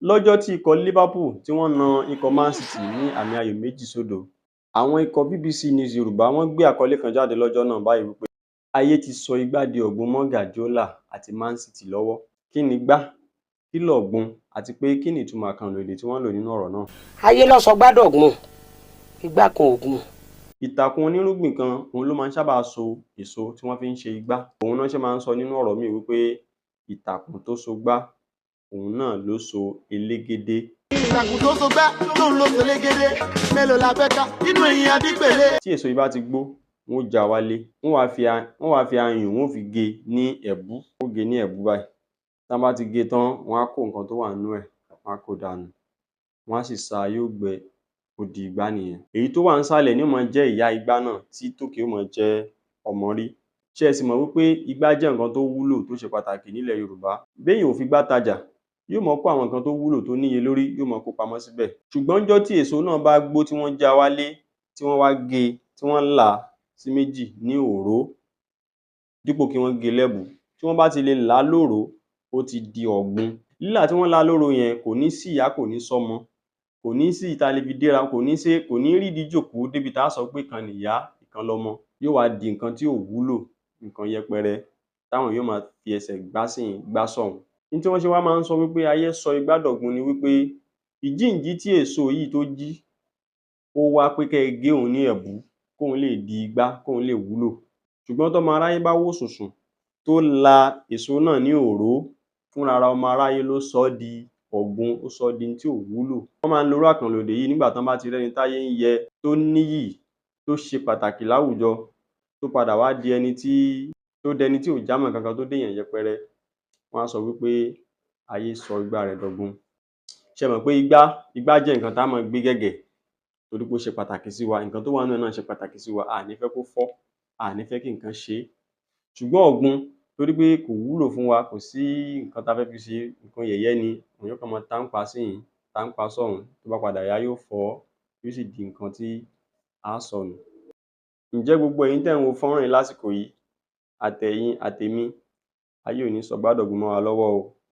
Lọ́jọ́ tí ikọ̀ Liverpool tí wọ́n na ikọ̀ Man City ní àmì ayò 2-0, àwọn ikọ̀ BBC News Yorùbá wọ́n gbé àkọlé kan jáde lọ́jọ́ náà báyìí wípé ayé ti sọ igbá di ọ̀gbun mọ́ Guardiola àti Man City lọ́wọ́. Kí ni igbá? Kí lọ̀gbun? Àti pé kí ni ìtumọ̀ àkànlò èdè tí wọ́n lò nínú ọ̀rọ̀ náà? Ayé ló sọ igbá dọ̀gbun, igbá kan ògùn. Ìtàkùn onírúgbìn kan òun ló máa ń sábà so èso tí wọ́n fi ń ṣe igbá. Òun náà ṣe máa ń sọ nínú ọ̀rọ̀ míì wípé ìtàkùn tó so gbá òun náà ló so elégédé. Ìtàkùn tó so gbá lòun ló so elégédé, mélòó la fẹ́ ká nínú ẹ̀yìn adípèlé. Tí èso yìí bá ti gbó, wọ́n ó já wálé, wọ́n wá fi ayùn wọ́n fi gé ní ẹ̀bú, wọ́n gé ní ẹ̀bú báyìí. Tí wọ́n bá ti gé tán, wọ́n á kó nǹkan tó wà nínú ẹ̀, wọ́n á kó dànù, wọ́n á sì sá a, yóò gbẹ, ó di igbá nìyẹn. Èyí tó wà nísàlẹ̀ ni ó máa jẹ́ ìyá igbá náà tí tòkè ó máa jẹ́ ọmọrí. Ṣé ẹ sì mọ̀ wípé igbá jẹ́ nǹkan tó wúlò tó ṣe pàtàkì nílẹ̀ Yorùbá? Béèyàn ò fi igbá tajà, yóò máa kó àwọn nǹkan tó wúlò tó níye lórí, yóò máa kó pamọ́ síbẹ̀. Ṣùgbọ́n níjọ́ tí èso náà bá gbó tí wọ́n já wálé, tí wọ́n wá gé e, tí wọ́n là á sí méjì ní òró dípò kí wọ́n gé e lẹ́bùú, tí wọ́n bá ti lè là á lóòró, ó ti di ọ̀gbun. Lílà tí wọ́n là á lóòró yẹn kò ní sí ìyá, kò ní sọ́mọ, kò ní sí ìta lè fi déra, kò ní rídìí jòkó débi tá a sọ pé ìkan nìyá, ìkan lọmọ. Yóò wá di nǹkan tí ò wúlò, nǹkan yẹpẹrẹ táwọn yóò máa fi ẹsẹ̀ gbá síhìn gbá sọ́hùn. Ní tí wọ́n ṣe wá máa ń sọ wípé ayé sọ igbá dọ̀gbun ni wípé ìjíǹjí tí èso yìí tó jí, ó wá pé kẹ́ ẹ gé òun ní ẹ̀bú kóun lè di igbá, kóun lè wúlò. Ṣùgbọ́n tọ́mọ aráyé bá wò sùnsùn tó la èso náà ní òró, fúnra ara ọmọ aráyé ló sọ ọ́ di ọ̀gbun, ó sọ ọ́ di tí ò wúlò. Wọ́n máa ń lo irú àkànlò èdè yìí nígbà tán bá ti rẹ́ni táyé ń yẹ, tó níyì, tó ṣe pàtàkì láwùjọ, tó padà wá di ẹni tí ò jámọ́ nǹkan kan, tó déèyàn yẹpẹrẹ. Wọ́n á sọ wípé ayé sọ igbá rẹ̀ dọ̀gbun. Ṣé ẹ mọ̀ pé igbá jẹ́ nǹkan tá máa gbé gẹ̀gẹ̀ torí pé ó ṣe pàtàkì sí wa, nǹkan tó wà nínú ẹ̀ náà ṣe pàtàkì sí wa, a ní fẹ́ kó fọ́, a ní fẹ́ kí nǹkan ṣe é. Ṣùgbọ́n ọ̀gbun, torí pé kò wúlò fún wa, kò sí nǹkan tá fẹ́ fi ṣe, nǹkan yẹ̀yẹ́ ni, òun yóò kàn máa tàńpá síhìn, tàńpá sọ́hùn, tó bá padà yá yóò fọ́, yóò sì di nǹkan tí á sọnù. Ǹjẹ́ gbogbo ẹ̀yin tẹ́ ń wo fọ́nrán yìí lásìkò yìí, àtẹ̀yin àtèmi, ayé ò ní sọ igbá dọ̀gbun mọ́ wa lọ́wọ́ o.